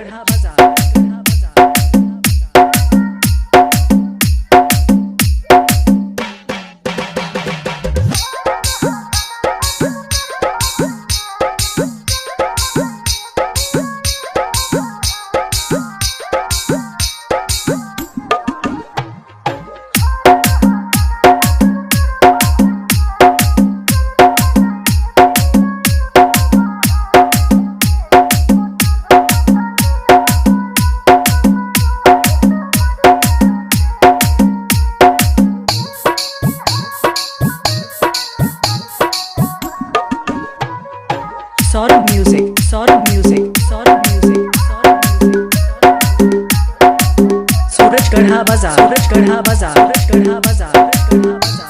गढ़ा बाजार। Saurabh Music, Saurabh Music, Saurabh Music, Saurabh Music. सूरज गढ़ा बाजार, सूरज गढ़ा बाजार, सूरज गढ़ा बाजार, सूरज गढ़ा बाजार।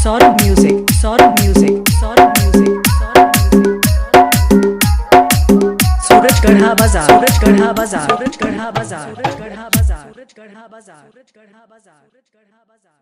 Saurabh Music, Saurabh Music, Saurabh Music, Saurabh Music. सूरज गढ़ा बाजार, सूरज गढ़ा बाजार, सूरज गढ़ा बाजार, सूरज गढ़ा बाजार, सूरज गढ़ा बाजार, सूरज गढ़ा बाजार, सूरज गढ़ा बाजार।